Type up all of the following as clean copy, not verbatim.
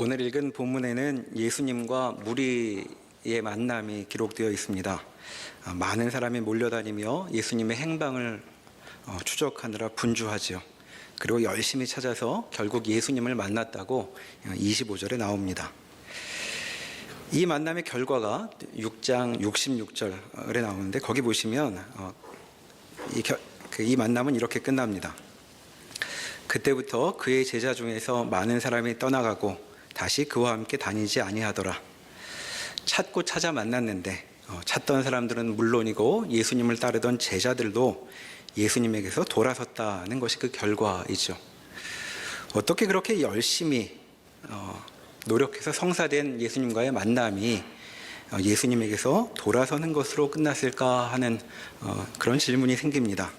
오늘 읽은 본문에는 예수님과 무리의 만남이 기록되어 있습니다. 많은 사람이 몰려다니며 예수님의 행방을 추적하느라 분주하지요. 그리고 열심히 찾아서 결국 예수님을 만났다고 25절에 나옵니다. 이 만남의 결과가 6장 66절에 나오는데 거기 보시면 이 만남은 이렇게 끝납니다. 그때부터 그의 제자 중에서 많은 사람이 떠나가고 다시 그와 함께 다니지 아니하더라. 찾고 찾아 만났는데 찾던 사람들은 물론이고 예수님을 따르던 제자들도 예수님에게서 돌아섰다는 것이 그 결과이죠. 어떻게 그렇게 열심히 노력해서 성사된 예수님과의 만남이 예수님에게서 돌아서는 것으로 끝났을까 하는 그런 질문이 생깁니다.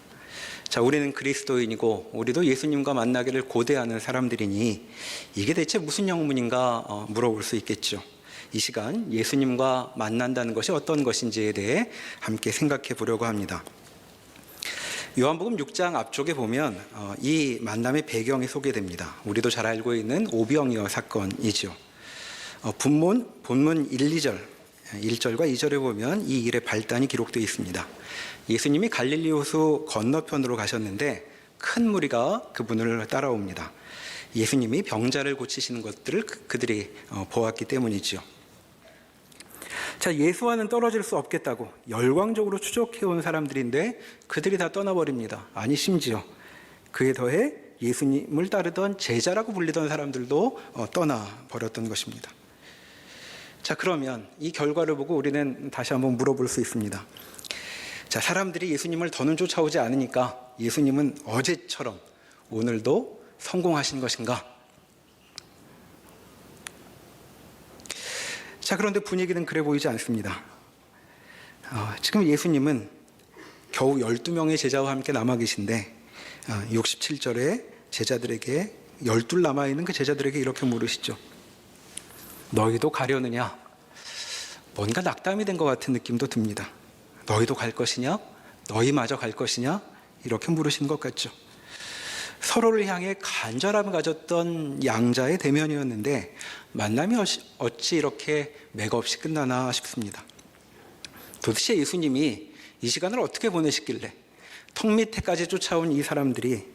자, 우리는 그리스도인이고 우리도 예수님과 만나기를 고대하는 사람들이니 이게 대체 무슨 영문인가 물어볼 수 있겠죠. 이 시간 예수님과 만난다는 것이 어떤 것인지에 대해 함께 생각해 보려고 합니다. 요한복음 6장 앞쪽에 보면 이 만남의 배경이 소개됩니다. 우리도 잘 알고 있는 오병이어 사건이죠. 본문 1, 2절, 1절과 2절에 보면 이 일의 발단이 기록되어 있습니다. 예수님이 갈릴리 호수 건너편으로 가셨는데 큰 무리가 그분을 따라옵니다. 예수님이 병자를 고치시는 것들을 그들이 보았기 때문이죠. 자, 예수와는 떨어질 수 없겠다고 열광적으로 추적해온 사람들인데 그들이 다 떠나버립니다. 아니, 심지어 그에 더해 예수님을 따르던 제자라고 불리던 사람들도 떠나버렸던 것입니다. 자, 그러면 이 결과를 보고 우리는 다시 한번 물어볼 수 있습니다. 자, 사람들이 예수님을 더는 쫓아오지 않으니까 예수님은 어제처럼 오늘도 성공하신 것인가? 자, 그런데 분위기는 그래 보이지 않습니다. 지금 예수님은 겨우 12명의 제자와 함께 남아 계신데 67절에 제자들에게 12 남아있는 그 제자들에게 이렇게 물으시죠. 너희도 가려느냐? 뭔가 낙담이 된 것 같은 느낌도 듭니다. 너희도 갈 것이냐? 너희마저 갈 것이냐? 이렇게 물으시는 것 같죠. 서로를 향해 간절함을 가졌던 양자의 대면이었는데 만남이 어찌 이렇게 맥없이 끝나나 싶습니다. 도대체 예수님이 이 시간을 어떻게 보내시길래 턱 밑에까지 쫓아온 이 사람들이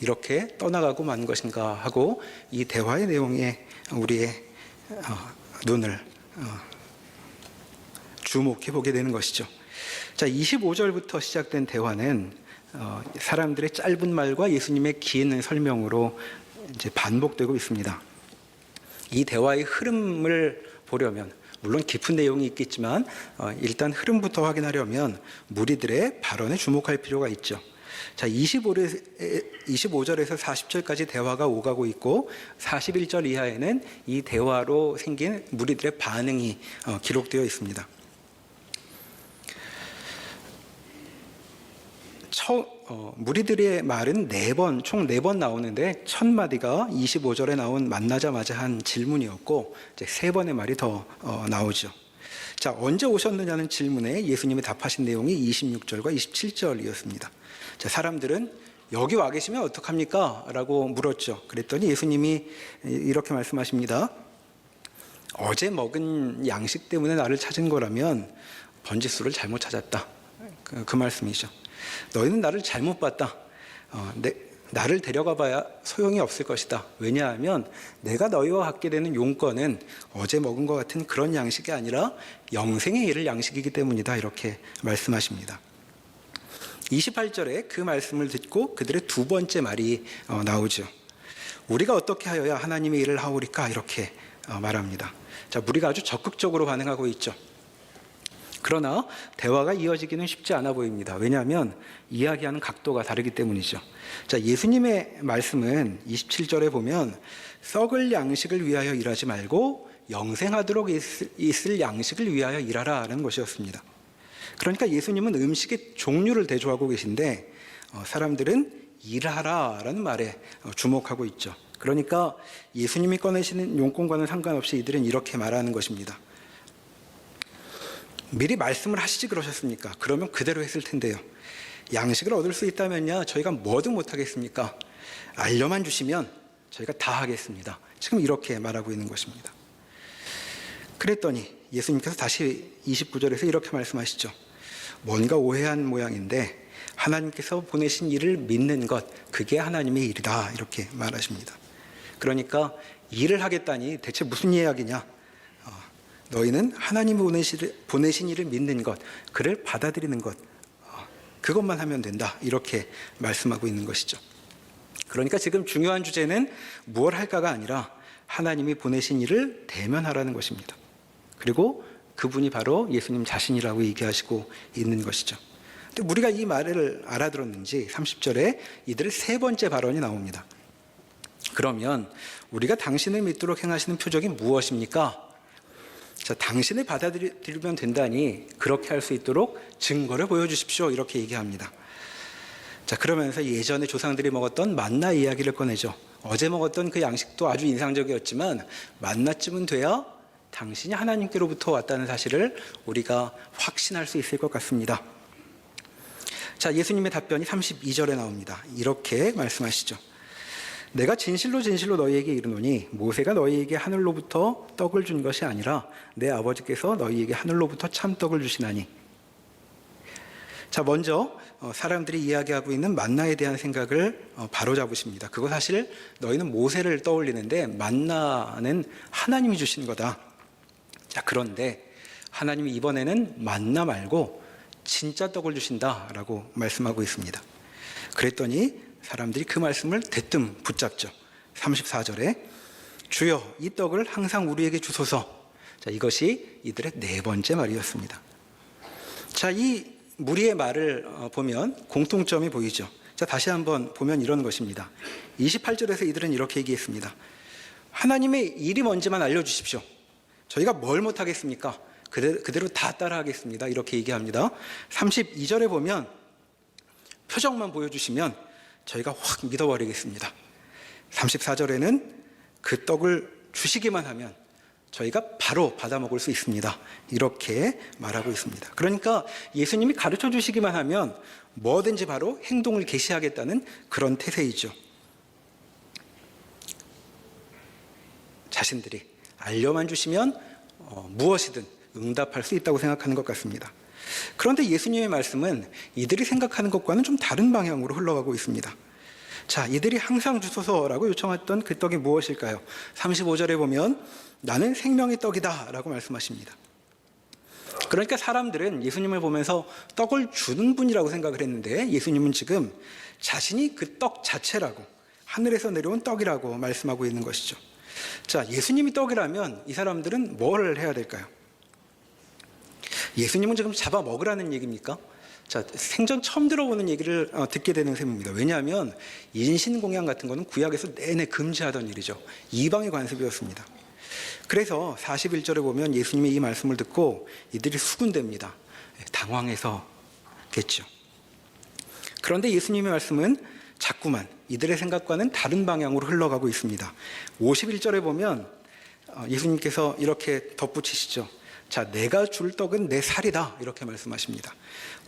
이렇게 떠나가고 만 것인가 하고 이 대화의 내용에 우리의 눈을 주목해 보게 되는 것이죠. 자, 25절부터 시작된 대화는 사람들의 짧은 말과 예수님의 긴 설명으로 이제 반복되고 있습니다. 이 대화의 흐름을 보려면 물론 깊은 내용이 있겠지만 일단 흐름부터 확인하려면 무리들의 발언에 주목할 필요가 있죠. 자, 25절에서 40절까지 대화가 오가고 있고 41절 이하에는 이 대화로 생긴 무리들의 반응이 기록되어 있습니다. 무리들의 말은 총 4번 나오는데 첫 마디가 25절에 나온 만나자마자 한 질문이었고 이제 3번의 말이 더 나오죠. 자, 언제 오셨느냐는 질문에 예수님이 답하신 내용이 26절과 27절이었습니다. 자, 사람들은 여기 와 계시면 어떡합니까? 라고 물었죠. 그랬더니 예수님이 이렇게 말씀하십니다. 어제 먹은 양식 때문에 나를 찾은 거라면 번지수를 잘못 찾았다. 그 말씀이죠. 너희는 나를 잘못 봤다. 나를 데려가 봐야 소용이 없을 것이다. 왜냐하면 내가 너희와 갖게 되는 용건은 어제 먹은 것 같은 그런 양식이 아니라 영생에 이를 양식이기 때문이다. 이렇게 말씀하십니다. 28절에 그 말씀을 듣고 그들의 두 번째 말이 나오죠. 우리가 어떻게 하여야 하나님의 일을 하오리까? 이렇게 말합니다. 자, 무리가 아주 적극적으로 반응하고 있죠. 그러나 대화가 이어지기는 쉽지 않아 보입니다. 왜냐하면 이야기하는 각도가 다르기 때문이죠. 자, 예수님의 말씀은 27절에 보면 썩을 양식을 위하여 일하지 말고 영생하도록 있을 양식을 위하여 일하라는 것이었습니다. 그러니까 예수님은 음식의 종류를 대조하고 계신데 사람들은 일하라라는 말에 주목하고 있죠. 그러니까 예수님이 꺼내시는 용건과는 상관없이 이들은 이렇게 말하는 것입니다. 미리 말씀을 하시지 그러셨습니까? 그러면 그대로 했을 텐데요. 양식을 얻을 수 있다면야 저희가 뭐든 못하겠습니까? 알려만 주시면 저희가 다 하겠습니다. 지금 이렇게 말하고 있는 것입니다. 그랬더니 예수님께서 다시 29절에서 이렇게 말씀하시죠. 뭔가 오해한 모양인데 하나님께서 보내신 일을 믿는 것, 그게 하나님의 일이다, 이렇게 말하십니다. 그러니까 일을 하겠다니 대체 무슨 이야기냐? 너희는 하나님이 보내신 일을 믿는 것, 그를 받아들이는 것, 그것만 하면 된다, 이렇게 말씀하고 있는 것이죠. 그러니까 지금 중요한 주제는 무엇 할까가 아니라 하나님이 보내신 일을 대면하라는 것입니다. 그리고 그분이 바로 예수님 자신이라고 얘기하시고 있는 것이죠. 근데 우리가 이 말을 알아들었는지 30절에 이들의 세 번째 발언이 나옵니다. 그러면 우리가 당신을 믿도록 행하시는 표적이 무엇입니까? 자, 당신을 받아들이면 된다니 그렇게 할 수 있도록 증거를 보여주십시오, 이렇게 얘기합니다. 자, 그러면서 예전에 조상들이 먹었던 만나 이야기를 꺼내죠. 어제 먹었던 그 양식도 아주 인상적이었지만 만나쯤은 돼야 당신이 하나님께로부터 왔다는 사실을 우리가 확신할 수 있을 것 같습니다. 자, 예수님의 답변이 32절에 나옵니다. 이렇게 말씀하시죠. 내가 진실로 진실로 너희에게 이르노니 모세가 너희에게 하늘로부터 떡을 준 것이 아니라 내 아버지께서 너희에게 하늘로부터 참떡을 주시나니. 자, 먼저 사람들이 이야기하고 있는 만나에 대한 생각을 바로잡으십니다. 그거 사실 너희는 모세를 떠올리는데 만나는 하나님이 주신 거다. 자, 그런데 하나님이 이번에는 만나 말고 진짜 떡을 주신다라고 말씀하고 있습니다. 그랬더니 사람들이 그 말씀을 대뜸 붙잡죠. 34절에 주여 이 떡을 항상 우리에게 주소서. 자, 이것이 이들의 네 번째 말이었습니다. 자, 이 무리의 말을 보면 공통점이 보이죠. 자, 다시 한번 보면 이런 것입니다. 28절에서 이들은 이렇게 얘기했습니다. 하나님의 일이 뭔지만 알려주십시오. 저희가 뭘 못하겠습니까? 그대로 다 따라하겠습니다, 이렇게 얘기합니다. 32절에 보면 표정만 보여주시면 저희가 확 믿어버리겠습니다. 34절에는 그 떡을 주시기만 하면 저희가 바로 받아 먹을 수 있습니다, 이렇게 말하고 있습니다. 그러니까 예수님이 가르쳐 주시기만 하면 뭐든지 바로 행동을 개시하겠다는 그런 태세이죠. 자신들이 알려만 주시면 무엇이든 응답할 수 있다고 생각하는 것 같습니다. 그런데 예수님의 말씀은 이들이 생각하는 것과는 좀 다른 방향으로 흘러가고 있습니다. 자, 이들이 항상 주소서라고 요청했던 그 떡이 무엇일까요? 35절에 보면 나는 생명의 떡이다 라고 말씀하십니다. 그러니까 사람들은 예수님을 보면서 떡을 주는 분이라고 생각을 했는데 예수님은 지금 자신이 그 떡 자체라고, 하늘에서 내려온 떡이라고 말씀하고 있는 것이죠. 자, 예수님이 떡이라면 이 사람들은 뭘 해야 될까요? 예수님은 지금 잡아 먹으라는 얘기입니까? 자, 생전 처음 들어보는 얘기를 듣게 되는 셈입니다. 왜냐하면 인신공양 같은 거는 구약에서 내내 금지하던 일이죠. 이방의 관습이었습니다. 그래서 41절에 보면 예수님의 이 말씀을 듣고 이들이 수군댑니다. 당황해서겠죠. 그런데 예수님의 말씀은 자꾸만 이들의 생각과는 다른 방향으로 흘러가고 있습니다. 51절에 보면 예수님께서 이렇게 덧붙이시죠. 자, 내가 줄 떡은 내 살이다, 이렇게 말씀하십니다.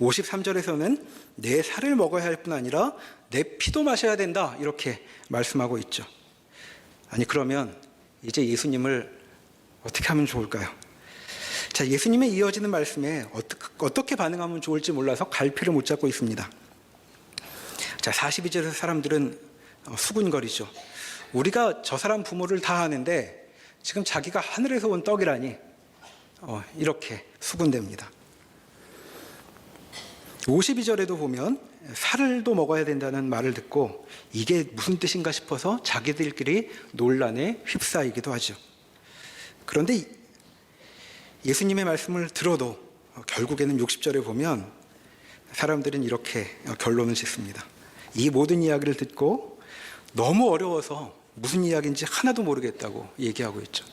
53절에서는 내 살을 먹어야 할 뿐 아니라 내 피도 마셔야 된다, 이렇게 말씀하고 있죠. 아니, 그러면 이제 예수님을 어떻게 하면 좋을까요? 자, 예수님의 이어지는 말씀에 어떻게 반응하면 좋을지 몰라서 갈피를 못 잡고 있습니다. 자, 42절에서 사람들은 수군거리죠. 우리가 저 사람 부모를 다 하는데 지금 자기가 하늘에서 온 떡이라니, 이렇게 수군댑니다. 52절에도 보면 살도 먹어야 된다는 말을 듣고 이게 무슨 뜻인가 싶어서 자기들끼리 논란에 휩싸이기도 하죠. 그런데 예수님의 말씀을 들어도 결국에는 60절에 보면 사람들은 이렇게 결론을 짓습니다. 이 모든 이야기를 듣고 너무 어려워서 무슨 이야기인지 하나도 모르겠다고 얘기하고 있죠.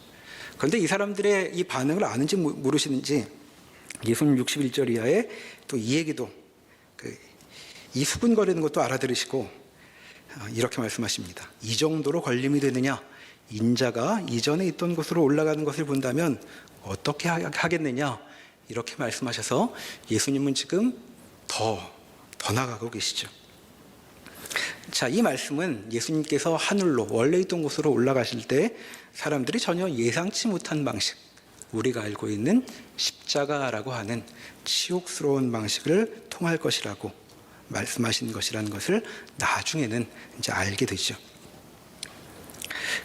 그런데 이 사람들의 이 반응을 아는지 모르시는지 예수님 61절 이하에 또 이 얘기도 이 수군거리는 것도 알아들으시고 이렇게 말씀하십니다. 이 정도로 걸림이 되느냐? 인자가 이전에 있던 곳으로 올라가는 것을 본다면 어떻게 하겠느냐? 이렇게 말씀하셔서 예수님은 지금 더 나가고 계시죠. 자, 이 말씀은 예수님께서 하늘로 원래 있던 곳으로 올라가실 때 사람들이 전혀 예상치 못한 방식, 우리가 알고 있는 십자가라고 하는 치욕스러운 방식을 통할 것이라고 말씀하신 것이라는 것을 나중에는 이제 알게 되죠.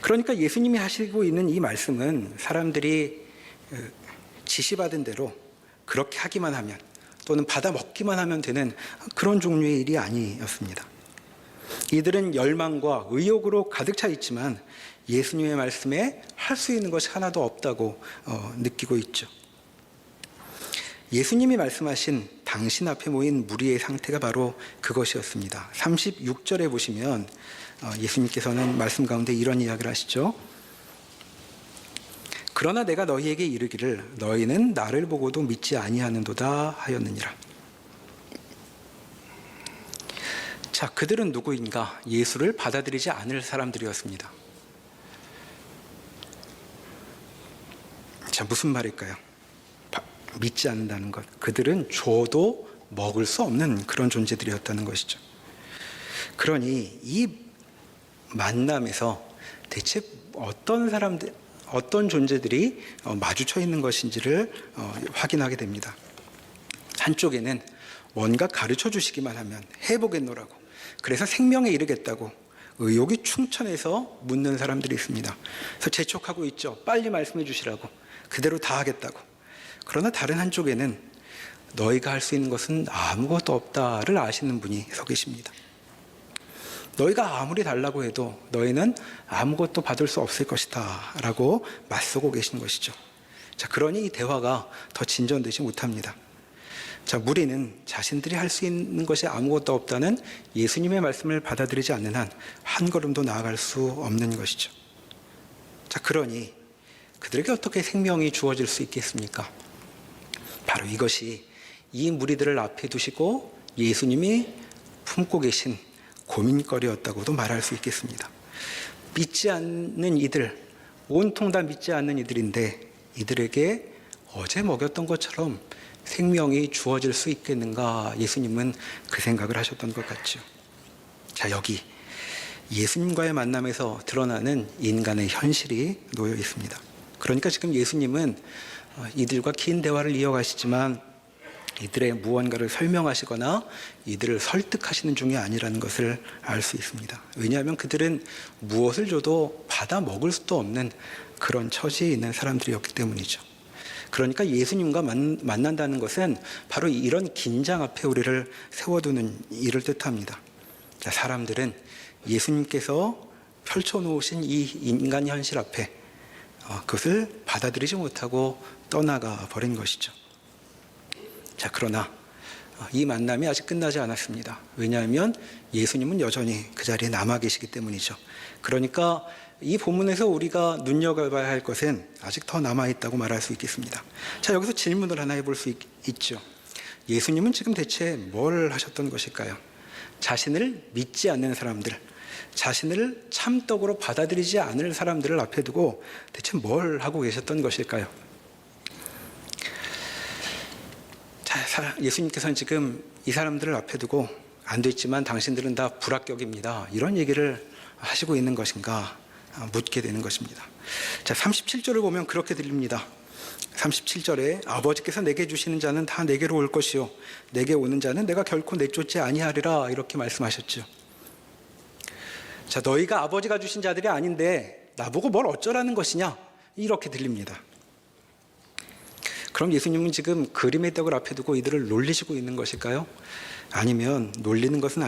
그러니까 예수님이 하시고 있는 이 말씀은 사람들이 지시받은 대로 그렇게 하기만 하면 또는 받아 먹기만 하면 되는 그런 종류의 일이 아니었습니다. 이들은 열망과 의욕으로 가득 차 있지만 예수님의 말씀에 할 수 있는 것이 하나도 없다고 느끼고 있죠. 예수님이 말씀하신 당신 앞에 모인 무리의 상태가 바로 그것이었습니다. 36절에 보시면 예수님께서는 말씀 가운데 이런 이야기를 하시죠. 그러나 내가 너희에게 이르기를 너희는 나를 보고도 믿지 아니하는도다 하였느니라. 자, 그들은 누구인가? 예수를 받아들이지 않을 사람들이었습니다. 자, 무슨 말일까요? 믿지 않는다는 것. 그들은 줘도 먹을 수 없는 그런 존재들이었다는 것이죠. 그러니 이 만남에서 대체 어떤 존재들이 마주쳐 있는 것인지를 확인하게 됩니다. 한쪽에는 뭔가 가르쳐 주시기만 하면 해보겠노라고, 그래서 생명에 이르겠다고 의욕이 충천해서 묻는 사람들이 있습니다. 그래서 재촉하고 있죠. 빨리 말씀해 주시라고, 그대로 다 하겠다고. 그러나 다른 한쪽에는 너희가 할 수 있는 것은 아무것도 없다를 아시는 분이 서 계십니다. 너희가 아무리 달라고 해도 너희는 아무것도 받을 수 없을 것이다 라고 맞서고 계시는 것이죠. 자, 그러니 이 대화가 더 진전되지 못합니다. 자, 무리는 자신들이 할 수 있는 것이 아무것도 없다는 예수님의 말씀을 받아들이지 않는 한 한 걸음도 나아갈 수 없는 것이죠. 자, 그러니 그들에게 어떻게 생명이 주어질 수 있겠습니까? 바로 이것이 이 무리들을 앞에 두시고 예수님이 품고 계신 고민거리였다고도 말할 수 있겠습니다. 믿지 않는 이들, 온통 다 믿지 않는 이들인데 이들에게 어제 먹였던 것처럼 생명이 주어질 수 있겠는가? 예수님은 그 생각을 하셨던 것 같죠. 자, 여기 예수님과의 만남에서 드러나는 인간의 현실이 놓여 있습니다. 그러니까 지금 예수님은 이들과 긴 대화를 이어가시지만 이들의 무언가를 설명하시거나 이들을 설득하시는 중이 아니라는 것을 알 수 있습니다. 왜냐하면 그들은 무엇을 줘도 받아 먹을 수도 없는 그런 처지에 있는 사람들이었기 때문이죠. 그러니까 예수님과 만난다는 것은 바로 이런 긴장 앞에 우리를 세워두는 일을 뜻합니다. 자, 사람들은 예수님께서 펼쳐놓으신 이 인간 현실 앞에 그것을 받아들이지 못하고 떠나가 버린 것이죠. 자, 그러나 이 만남이 아직 끝나지 않았습니다. 왜냐하면 예수님은 여전히 그 자리에 남아 계시기 때문이죠. 그러니까 이 본문에서 우리가 눈여겨봐야 할 것은 아직 더 남아있다고 말할 수 있겠습니다. 자, 여기서 질문을 하나 해볼 수 있죠. 예수님은 지금 대체 뭘 하셨던 것일까요? 자신을 믿지 않는 사람들, 자신을 참떡으로 받아들이지 않을 사람들을 앞에 두고 대체 뭘 하고 계셨던 것일까요? 자, 예수님께서는 지금 이 사람들을 앞에 두고 안 됐지만 당신들은 다 불합격입니다, 이런 얘기를 하시고 있는 것인가 묻게 되는 것입니다. 자, 37절을 보면 그렇게 들립니다. 37절에 아버지께서 내게 주시는 자는 다 내게로 올 것이요 내게 오는 자는 내가 결코 내쫓지 아니하리라, 이렇게 말씀하셨죠. 자, 너희가 아버지가 주신 자들이 아닌데 나보고 뭘 어쩌라는 것이냐, 이렇게 들립니다. 그럼 예수님은 지금 그림의 떡을 앞에 두고 이들을 놀리시고 있는 것일까요? 아니면 놀리는 것은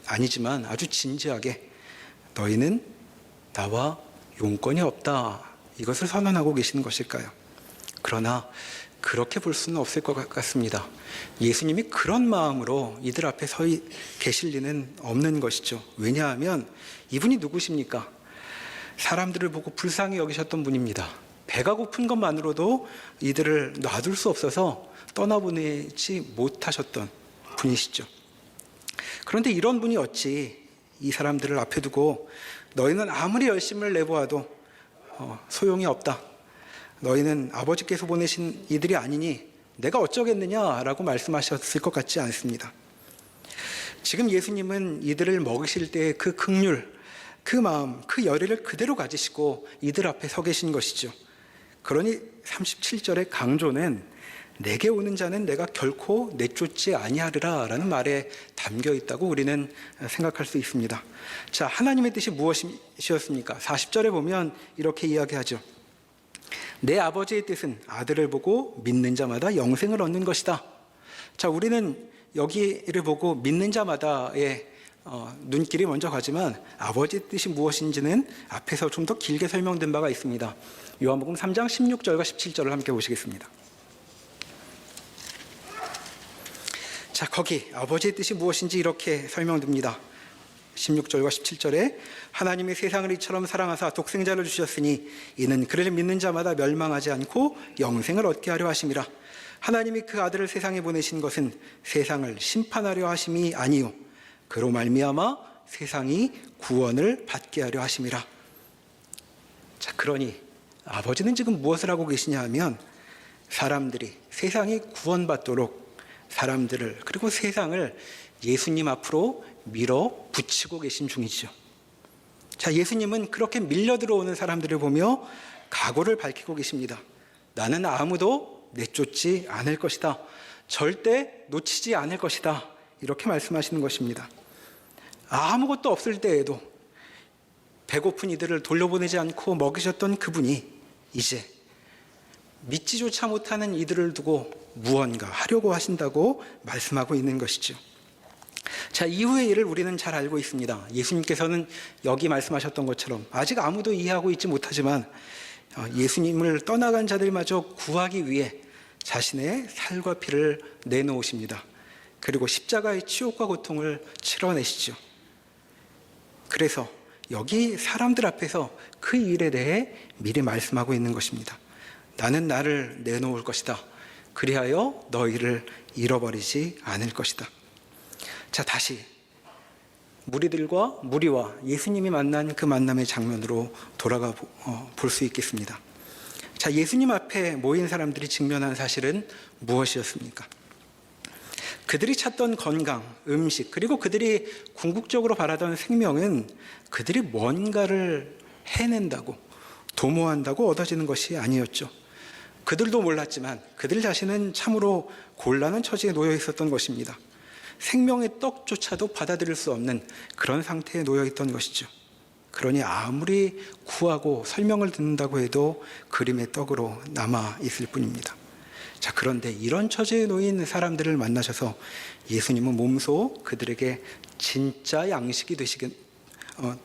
아니지만 아주 진지하게 너희는 나와 용건이 없다, 이것을 선언하고 계시는 것일까요? 그러나 그렇게 볼 수는 없을 것 같습니다. 예수님이 그런 마음으로 이들 앞에 서 계실 리는 없는 것이죠. 왜냐하면 이분이 누구십니까? 사람들을 보고 불쌍히 여기셨던 분입니다. 배가 고픈 것만으로도 이들을 놔둘 수 없어서 떠나보내지 못하셨던 분이시죠. 그런데 이런 분이 어찌 이 사람들을 앞에 두고 너희는 아무리 열심을 내보아도 소용이 없다, 너희는 아버지께서 보내신 이들이 아니니 내가 어쩌겠느냐라고 말씀하셨을 것 같지 않습니다. 지금 예수님은 이들을 먹이실 때의 그 긍휼, 그 마음, 그 열의를 그대로 가지시고 이들 앞에 서 계신 것이죠. 그러니 37절의 강조는 내게 오는 자는 내가 결코 내쫓지 아니하리라 라는 말에 담겨 있다고 우리는 생각할 수 있습니다. 자, 하나님의 뜻이 무엇이었습니까? 40절에 보면 이렇게 이야기하죠. 내 아버지의 뜻은 아들을 보고 믿는 자마다 영생을 얻는 것이다. 자, 우리는 여기를 보고 믿는 자마다의 눈길이 먼저 가지만 아버지의 뜻이 무엇인지는 앞에서 좀 더 길게 설명된 바가 있습니다. 요한복음 3장 16절과 17절을 함께 보시겠습니다. 자, 거기 아버지의 뜻이 무엇인지 이렇게 설명됩니다. 16절과 17절에 하나님이 세상을 이처럼 사랑하사 독생자를 주셨으니 이는 그를 믿는 자마다 멸망하지 않고 영생을 얻게 하려 하심이라. 하나님이 그 아들을 세상에 보내신 것은 세상을 심판하려 하심이 아니요 그로 말미암아 세상이 구원을 받게 하려 하심이라. 자, 그러니 아버지는 지금 무엇을 하고 계시냐 하면 사람들이 세상이 구원받도록 사람들을 그리고 세상을 예수님 앞으로 밀어붙이고 계신 중이죠. 자, 예수님은 그렇게 밀려 들어오는 사람들을 보며 각오를 밝히고 계십니다. 나는 아무도 내쫓지 않을 것이다. 절대 놓치지 않을 것이다. 이렇게 말씀하시는 것입니다. 아무것도 없을 때에도 배고픈 이들을 돌려보내지 않고 먹이셨던 그분이 이제 믿지조차 못하는 이들을 두고 무언가 하려고 하신다고 말씀하고 있는 것이죠. 자, 이후의 일을 우리는 잘 알고 있습니다. 예수님께서는 여기 말씀하셨던 것처럼 아직 아무도 이해하고 있지 못하지만 예수님을 떠나간 자들마저 구하기 위해 자신의 살과 피를 내놓으십니다. 그리고 십자가의 치욕과 고통을 치러내시죠. 그래서 여기 사람들 앞에서 그 일에 대해 미리 말씀하고 있는 것입니다. 나는 나를 내놓을 것이다. 그리하여 너희를 잃어버리지 않을 것이다. 자, 다시 무리와 예수님이 만난 그 만남의 장면으로 돌아가 볼 수 있겠습니다. 자, 예수님 앞에 모인 사람들이 직면한 사실은 무엇이었습니까? 그들이 찾던 건강, 음식, 그리고 그들이 궁극적으로 바라던 생명은 그들이 뭔가를 해낸다고, 도모한다고 얻어지는 것이 아니었죠. 그들도 몰랐지만 그들 자신은 참으로 곤란한 처지에 놓여 있었던 것입니다. 생명의 떡조차도 받아들일 수 없는 그런 상태에 놓여 있던 것이죠. 그러니 아무리 구하고 설명을 듣는다고 해도 그림의 떡으로 남아 있을 뿐입니다. 자, 그런데 이런 처지에 놓인 사람들을 만나셔서 예수님은 몸소 그들에게 진짜 양식이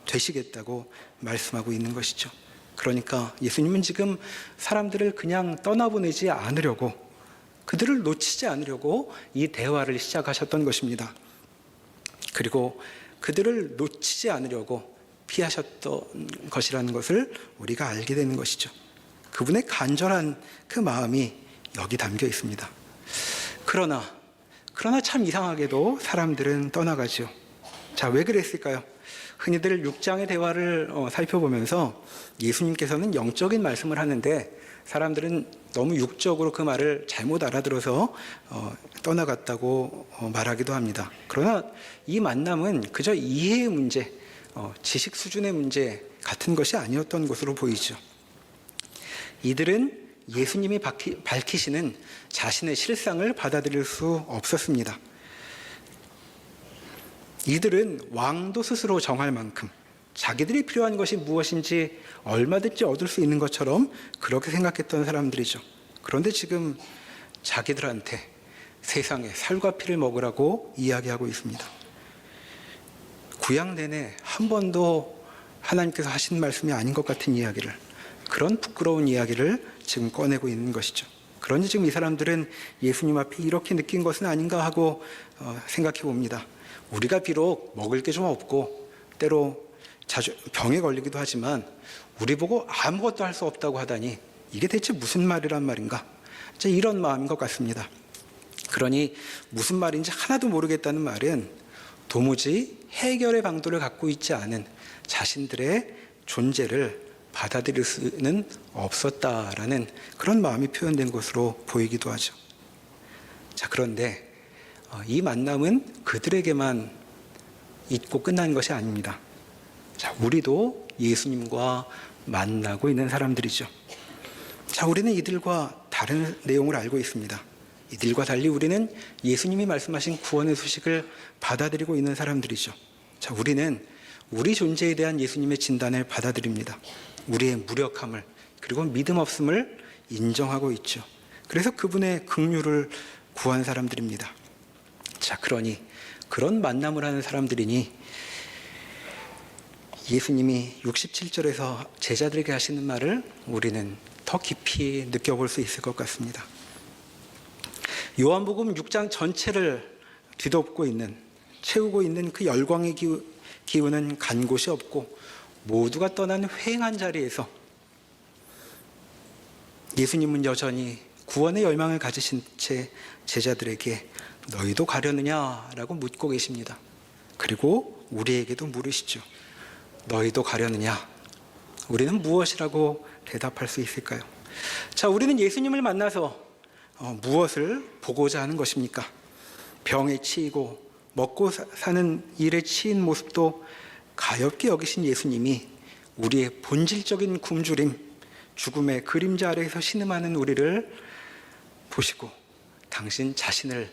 되시겠다고 말씀하고 있는 것이죠. 그러니까 예수님은 지금 사람들을 그냥 떠나보내지 않으려고, 그들을 놓치지 않으려고 이 대화를 시작하셨던 것입니다. 그리고 그들을 놓치지 않으려고 피하셨던 것이라는 것을 우리가 알게 되는 것이죠. 그분의 간절한 그 마음이 여기 담겨 있습니다. 그러나 참 이상하게도 사람들은 떠나가죠. 자, 왜 그랬을까요? 흔히들 6장의 대화를 살펴보면서 예수님께서는 영적인 말씀을 하는데 사람들은 너무 육적으로 그 말을 잘못 알아들어서 떠나갔다고 말하기도 합니다. 그러나 이 만남은 그저 이해의 문제, 지식 수준의 문제 같은 것이 아니었던 것으로 보이죠. 이들은 예수님이 밝히시는 자신의 실상을 받아들일 수 없었습니다. 이들은 왕도 스스로 정할 만큼 자기들이 필요한 것이 무엇인지 얼마든지 얻을 수 있는 것처럼 그렇게 생각했던 사람들이죠. 그런데 지금 자기들한테 세상에 살과 피를 먹으라고 이야기하고 있습니다. 구약 내내 한 번도 하나님께서 하신 말씀이 아닌 것 같은 이야기를, 그런 부끄러운 이야기를 지금 꺼내고 있는 것이죠. 그러니 지금 이 사람들은 예수님 앞에 이렇게 느낀 것은 아닌가 하고 생각해 봅니다. 우리가 비록 먹을 게 좀 없고 때로 자주 병에 걸리기도 하지만 우리 보고 아무것도 할 수 없다고 하다니 이게 대체 무슨 말이란 말인가? 이런 마음인 것 같습니다. 그러니 무슨 말인지 하나도 모르겠다는 말은 도무지 해결의 방도를 갖고 있지 않은 자신들의 존재를 받아들일 수는 없었다라는 그런 마음이 표현된 것으로 보이기도 하죠. 자, 그런데 이 만남은 그들에게만 잊고 끝난 것이 아닙니다. 자, 우리도 예수님과 만나고 있는 사람들이죠. 자, 우리는 이들과 다른 내용을 알고 있습니다. 이들과 달리 우리는 예수님이 말씀하신 구원의 소식을 받아들이고 있는 사람들이죠. 자, 우리는 우리 존재에 대한 예수님의 진단을 받아들입니다. 우리의 무력함을, 그리고 믿음 없음을 인정하고 있죠. 그래서 그분의 긍휼을 구한 사람들입니다. 자, 그러니 그런 만남을 하는 사람들이니 예수님이 67절에서 제자들에게 하시는 말을 우리는 더 깊이 느껴볼 수 있을 것 같습니다. 요한복음 6장 전체를 뒤덮고 있는, 채우고 있는 그 열광의 기운은 간 곳이 없고 모두가 떠난 회행한 자리에서 예수님은 여전히 구원의 열망을 가지신 채 제자들에게 너희도 가려느냐라고 묻고 계십니다. 그리고 우리에게도 물으시죠. 너희도 가려느냐? 우리는 무엇이라고 대답할 수 있을까요? 자, 우리는 예수님을 만나서 무엇을 보고자 하는 것입니까? 병에 치이고 먹고 사는 일에 치인 모습도 가엽게 여기신 예수님이 우리의 본질적인 굶주림, 죽음의 그림자 아래에서 신음하는 우리를 보시고 당신 자신을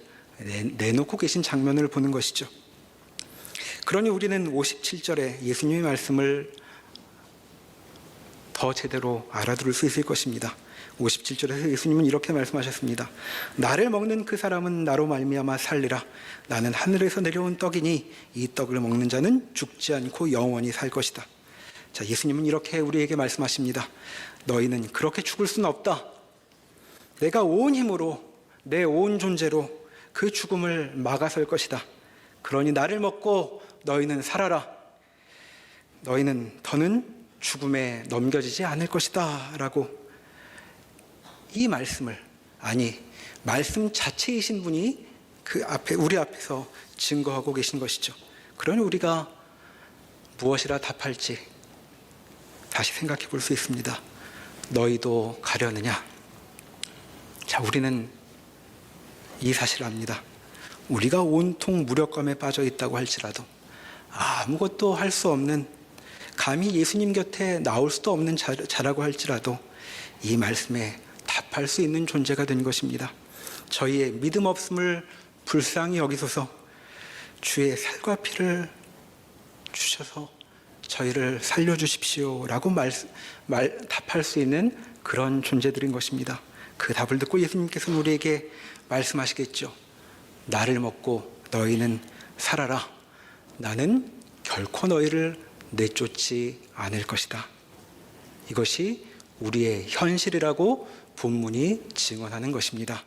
내놓고 계신 장면을 보는 것이죠. 그러니 우리는 57절에 예수님의 말씀을 더 제대로 알아들을 수 있을 것입니다. 57절에서 예수님은 이렇게 말씀하셨습니다. 나를 먹는 그 사람은 나로 말미암아 살리라. 나는 하늘에서 내려온 떡이니 이 떡을 먹는 자는 죽지 않고 영원히 살 것이다. 자, 예수님은 이렇게 우리에게 말씀하십니다. 너희는 그렇게 죽을 수는 없다. 내가 온 힘으로, 내 온 존재로 그 죽음을 막아설 것이다. 그러니 나를 먹고 너희는 살아라. 너희는 더는 죽음에 넘겨지지 않을 것이다 라고 이 말씀을, 아니 말씀 자체이신 분이 그 앞에, 우리 앞에서 증거하고 계신 것이죠. 그러니 우리가 무엇이라 답할지 다시 생각해 볼 수 있습니다. 너희도 가려느냐? 자, 우리는 이 사실을 압니다. 우리가 온통 무력감에 빠져 있다고 할지라도, 아무것도 할 수 없는, 감히 예수님 곁에 나올 수도 없는 자라고 할지라도 이 말씀에 답할 수 있는 존재가 된 것입니다. 저희의 믿음 없음을 불쌍히 여기소서. 주의 살과 피를 주셔서 저희를 살려주십시오 라고 답할 수 있는 그런 존재들인 것입니다. 그 답을 듣고 예수님께서는 우리에게 말씀하시겠죠. 나를 먹고 너희는 살아라. 나는 결코 너희를 내쫓지 않을 것이다. 이것이 우리의 현실이라고 본문이 증언하는 것입니다.